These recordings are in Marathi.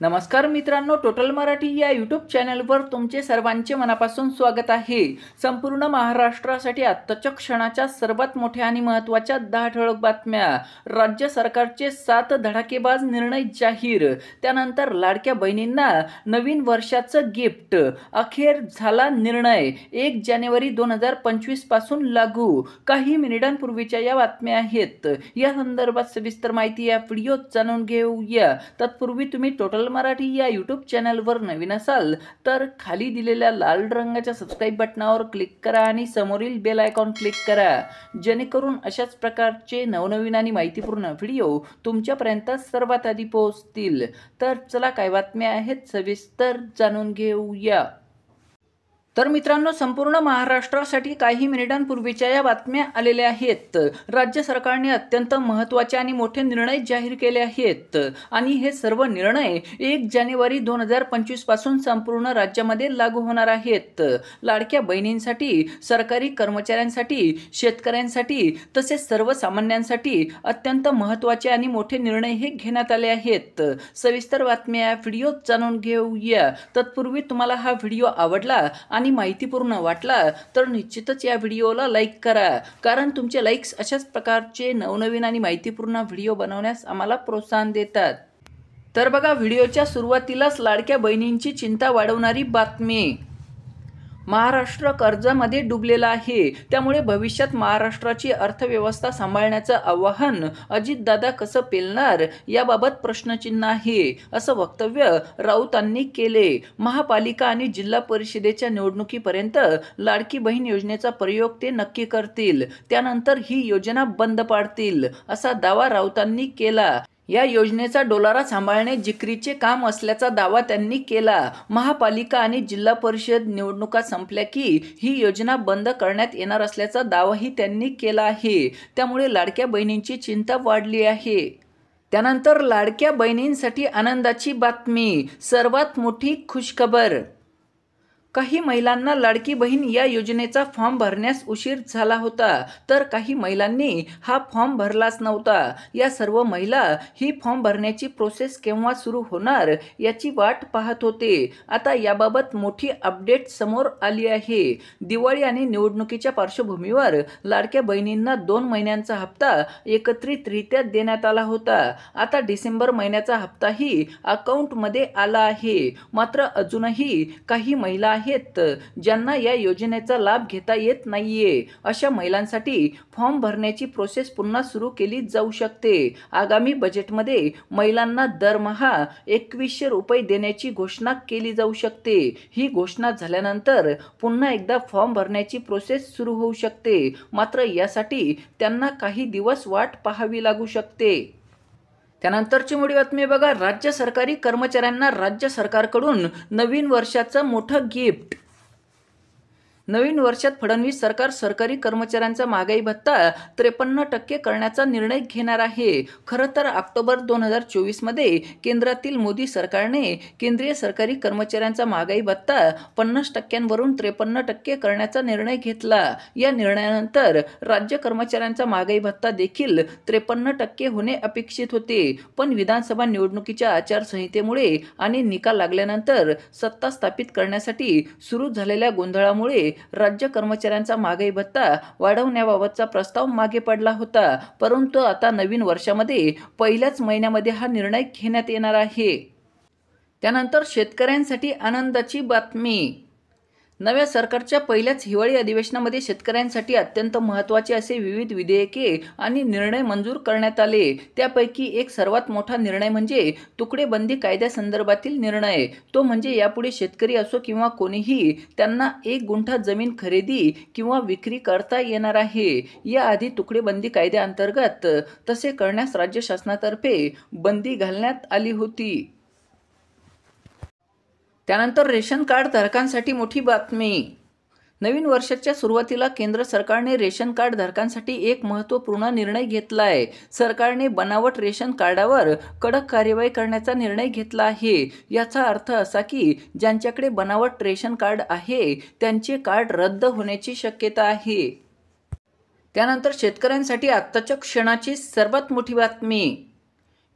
नमस्कार मित्रांनो, टोटल मराठी या यूट्यूब चॅनलवर तुमचे सर्वांचे मनापासून स्वागत आहे। संपूर्ण महाराष्ट्रासाठी आत्ताच्या क्षणाच्या सर्वात मोठ्या आणि महत्त्वाच्या 10 ठळक बातम्या। राज्य सरकारचे 7 धडाकेबाज निर्णय जाहीर। त्यानंतर लाडक्या बहिणींना नवीन वर्षाचं गिफ्ट, अखेर झाला निर्णय। 1 जानेवारी 2025 पासून लागू। काही मिनिटांपूर्वीच्या या बातम्या आहेत। या संदर्भात सविस्तर माहिती या व्हिडिओत जाणून घेऊया। तत्पूर्वी तुम्ही टोटल मराठी या यूट्यूब चॅनलवर नवीन असाल तर खाली दिलेल्या लाल रंगाच्या सबस्क्राइब बटनावर क्लिक करा आणि समोरील बेल आयकॉन क्लिक करा, जेणेकरून अशाच प्रकारचे नवनवीन आणि माहितीपूर्ण व्हिडिओ तुमच्यापर्यंत सर्वात आधी पोहोचतील। तर चला, काय बातम्या आहेत सविस्तर जाणून घेऊया। तर मित्रांनो, संपूर्ण महाराष्ट्रासाठी काही मिनिटांपूर्वीच्या या बातम्या आलेल्या आहेत। राज्य सरकारने अत्यंत महत्त्वाचे आणि मोठे निर्णय जाहीर केले आहेत आणि हे सर्व निर्णय 1 जानेवारी 2025 पासून संपूर्ण राज्यामध्ये लागू होणार आहेत। लाडक्या बहिणींसाठी, सरकारी कर्मचाऱ्यांसाठी, शेतकऱ्यांसाठी तसेच सर्वसामान्यांसाठी अत्यंत महत्त्वाचे आणि मोठे निर्णय हे घेण्यात आले आहेत। सविस्तर बातम्या व्हिडिओत जाणून घेऊया। तत्पूर्वी तुम्हाला हा व्हिडिओ आवडला आणि माहितीपूर्ण वाटला तर निश्चितच या व्हिडिओला लाईक करा, कारण तुमचे लाईक्स अशाच प्रकारचे नवनवीन आणि माहितीपूर्ण व्हिडिओ बनवण्यास आम्हाला प्रोत्साहन देतात। तर बघा, व्हिडिओच्या सुरुवातीलाच लाडक्या बहिणींची चिंता वाढवणारी बातमी। महाराष्ट्र कर्जामध्ये डुबलेला आहे, त्यामुळे भविष्यात महाराष्ट्राची अर्थव्यवस्था सांभाळण्याचं आव्हान अजितदादा कसं पेलणार याबाबत प्रश्नचिन्ह आहे, असं वक्तव्य राऊतांनी केले। महापालिका आणि जिल्हा परिषदेच्या निवडणुकीपर्यंत लाडकी बहीण योजनेचा प्रयोग ते नक्की करतील, त्यानंतर ही योजना बंद पाडतील, असा दावा राऊतांनी केला। या योजनेचा डोलारा सांभाळणे जिकिरीचे काम असल्याचा दावा त्यांनी केला। महापालिका आणि जिल्हा परिषद निवडणुका संपल्या की ही योजना बंद करण्यात येणार असल्याचा दावाही त्यांनी केला आहे, त्यामुळे लाडक्या बहिणींची चिंता वाढली आहे। त्यानंतर लाडक्या बहिणींसाठी आनंदाची बातमी, सर्वात मोठी खुशखबर। काही महिलांना लाडकी बहीण या योजनेचा फॉर्म भरण्यास उशीर झाला होता, तर काही महिलांनी हा फॉर्म भरलाच नव्हता। या सर्व महिला ही फॉर्म भरण्याची प्रोसेस केव्हा सुरू होणार याची वाट पाहत होते। आता याबाबत मोठी अपडेट समोर आली आहे। दिवाळी आणि निवडणुकीच्या पार्श्वभूमीवर लाडक्या बहिणींना 2 महिन्यांचा हप्ता एकत्रितरित्या देण्यात आला होता। आता डिसेंबर महिन्याचा हप्ताही अकाउंटमध्ये आला आहे। मात्र अजूनही काही महिला आहेत ज्यांना या योजनेचा लाभ घेता येत नाहीये। अशा महिलांसाठी फॉर्म भरण्याची प्रोसेस पुन्हा सुरू केली जाऊ शकते। आगामी बजेटमध्ये महिलांना दरमहा 2100 रुपये देण्याची घोषणा केली जाऊ शकते। ही घोषणा झाल्यानंतर पुन्हा एकदा फॉर्म भरण्याची प्रोसेस सुरू होऊ शकते, मात्र यासाठी त्यांना काही दिवस वाट पाहावी लागू शकते। त्यानंतरची मोठी बातमी बघा, राज्य सरकारी कर्मचाऱ्यांना राज्य सरकारकडून नवीन वर्षाचं मोठं गिफ्ट। नवीन वर्षात फडणवीस सरकार सरकारी कर्मचाऱ्यांचा महागाई भत्ता 53% करण्याचा निर्णय घेणार आहे। खरं तर ऑक्टोबर 2024 मध्ये केंद्रातील मोदी सरकारने केंद्रीय सरकारी कर्मचाऱ्यांचा महागाई भत्ता 50% वरून 53% करण्याचा निर्णय घेतला। या निर्णयानंतर राज्य कर्मचाऱ्यांचा महागाई भत्ता देखील 53% होणे अपेक्षित होते, पण विधानसभा निवडणुकीच्या आचारसंहितेमुळे आणि निकाल लागल्यानंतर सत्ता स्थापित करण्यासाठी सुरू झालेल्या गोंधळामुळे राज्य कर्मचाऱ्यांचा महागाई भत्ता वाढवण्याबाबतचा प्रस्ताव मागे पडला होता, परंतु आता नवीन वर्षामध्ये पहिल्याच महिन्यामध्ये हा निर्णय घेण्यात येणार आहे। त्यानंतर शेतकऱ्यांसाठी आनंदाची बातमी। नव्या सरकारच्या पहिल्याच हिवाळी अधिवेशनामध्ये शेतकऱ्यांसाठी अत्यंत महत्त्वाचे असे विविध विधेयके आणि निर्णय मंजूर करण्यात आले। त्यापैकी एक सर्वात मोठा निर्णय म्हणजे तुकडेबंदी कायद्यासंदर्भातील निर्णय। तो म्हणजे यापुढे शेतकरी असो किंवा कोणीही त्यांना 1 गुंठा जमीन खरेदी किंवा विक्री करता येणार आहे। याआधी तुकडेबंदी कायद्याअंतर्गत तसे करण्यास राज्य शासनातर्फे बंदी घालण्यात आली होती। त्यानंतर रेशन कार्ड धारकांसाठी मोठी बातमी। नवीन वर्षाच्या सुरुवातीला केंद्र सरकारने रेशन कार्ड धारकांसाठी एक महत्त्वपूर्ण निर्णय घेतला आहे। सरकारने बनावट रेशन कार्डावर कडक कार्यवाही करण्याचा निर्णय घेतला आहे। याचा अर्थ असा की ज्यांच्याकडे बनावट रेशन कार्ड आहे त्यांचे कार्ड रद्द होण्याची शक्यता आहे। त्यानंतर शेतकऱ्यांसाठी आत्ताच्या क्षणाची सर्वात मोठी बातमी।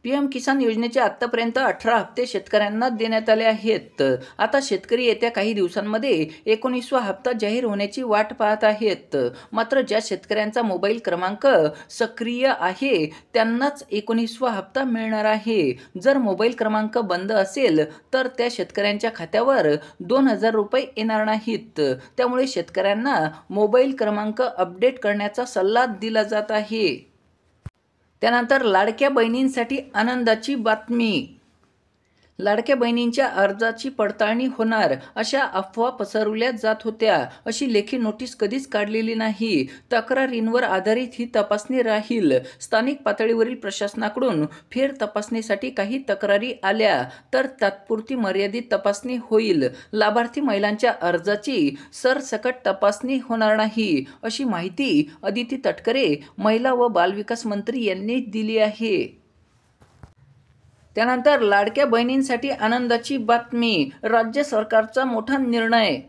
PM किसान योजनेचे आत्तापर्यंत 18 हप्ते शेतकऱ्यांना देण्यात आले आहेत. आता शेतकरी येत्या काही दिवसांमध्ये 19वा हप्ता जाहीर होण्याची वाट पाहत आहेत. मात्र ज्या शेतकऱ्यांचा मोबाईल क्रमांक सक्रिय आहे त्यांनाच 19वा हप्ता मिळणार आहे. जर मोबाईल क्रमांक बंद असेल तर त्या शेतकऱ्यांच्या खात्यावर 2000 रुपये येणार नाहीत. त्यामुळे शेतकऱ्यांना मोबाईल क्रमांक अपडेट करण्याचा सल्ला दिला जात आहे. त्यानंतर लाडक्या बहिणींसाठी आनंदाची बातमी. लाडक्या बहिणींच्या अर्जाची पडताळणी होणार अशा अफवा पसरवल्या जात होत्या. अशी लेखी नोटीस कधीच काढलेली नाही. तक्रारींवर आधारित ही तपासणी राहील. स्थानिक पातळीवरील प्रशासनाकडून फेर तपासणीसाठी काही तक्रारी आल्या तर तात्पुरती मर्यादित तपासणी होईल. लाभार्थी महिलांच्या अर्जाची सरसकट तपासणी होणार नाही अशी माहिती अदिती तटकरे महिला व बालविकास मंत्री यांनी दिली आहे. त्यानंतर लाडक्या बहिणींसाठी आनंदाची बातमी. राज्य सरकारचा मोठा निर्णय.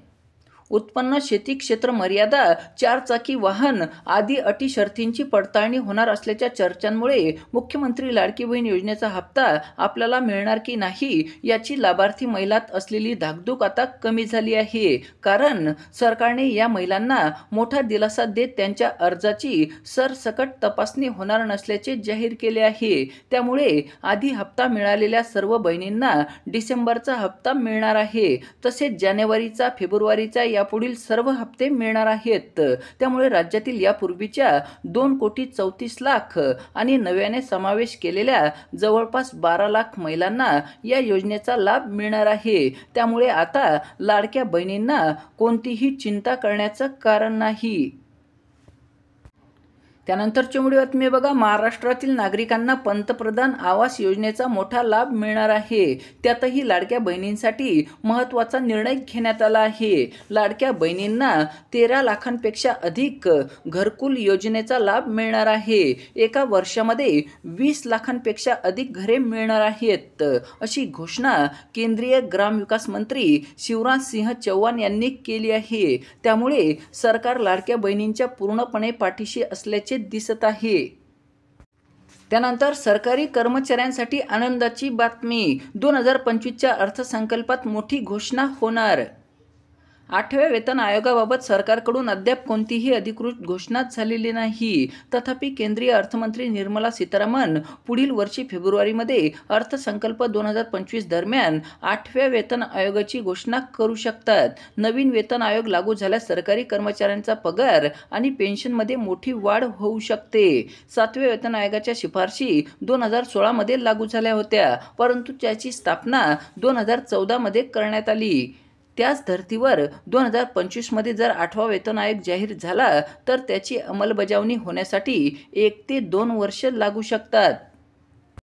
उत्पन्न, शेती क्षेत्र मर्यादा, 4 चाकी वाहन आदी अटी शर्तींची पडताळणी होणार असल्याच्या चर्चांमुळे मुख्यमंत्री लाडकी बहीण योजनेचा हप्ता आपल्याला मिळणार की नाही याची लाभार्थी महिलांत असलेली धाकधूक आता कमी झाली आहे. कारण सरकारने या महिलांना मोठा दिलासा देत त्यांच्या अर्जाची सरसकट तपासणी होणार नसल्याचे जाहीर केले आहे. त्यामुळे आधी हप्ता मिळालेल्या सर्व बहिणींना डिसेंबरचा हप्ता मिळणार आहे. तसेच जानेवारीचा, फेब्रुवारीचा यापुढील सर्व हप्ते मिळणार आहेत. त्यामुळे राज्यातील यापूर्वीच्या 2,34,00,000 आणि नव्याने समावेश केलेल्या जवळपास 12 लाख महिलांना या योजनेचा लाभ मिळणार आहे. त्यामुळे आता लाडक्या बहिणींना कोणतीही चिंता करण्याचं कारण नाही. त्यानंतरची मोठी बातमी बघा. महाराष्ट्रातील नागरिकांना पंतप्रधान आवास योजनेचा मोठा लाभ मिळणार आहे. त्यातही लाडक्या बहिणींसाठी महत्त्वाचा निर्णय घेण्यात आला आहे. लाडक्या बहिणींना 13 लाखांपेक्षा अधिक घरकुल योजनेचा लाभ मिळणार आहे. एका वर्षामध्ये 20 लाखांपेक्षा अधिक घरे मिळणार आहेत अशी घोषणा केंद्रीय ग्रामविकास मंत्री शिवराज सिंह चौहान यांनी केली आहे. त्यामुळे सरकार लाडक्या बहिणींच्या पूर्णपणे पाठीशी असल्याचे दिसत आहे. त्यानंतर सरकारी कर्मचाऱ्यांसाठी आनंदाची बातमी. 2025च्या अर्थसंकल्पात मोठी घोषणा होणार. 8व्या वेतन आयोगाबाबत सरकारकडून अद्याप कोणतीही अधिकृत घोषणा झालेली नाही. तथापि केंद्रीय अर्थमंत्री निर्मला सीतारामन पुढील वर्षी फेब्रुवारीमध्ये अर्थसंकल्प 2025 दरम्यान 8व्या वेतन आयोगाची घोषणा करू शकतात. नवीन वेतन आयोग लागू झाल्यास सरकारी कर्मचाऱ्यांचा पगार आणि पेन्शनमध्ये मोठी वाढ होऊ शकते. 7व्या वेतन आयोगाच्या शिफारशी 2016 मध्ये लागू झाल्या होत्या, परंतु त्याची स्थापना 2014 मध्ये करण्यात आली. त्याच धर्तीवर 2025 मध्ये जर 8वा वेतन आयोग जाहीर झाला तर त्याची अंमलबजावणी होण्यासाठी 1 ते 2 वर्ष लागू शकतात.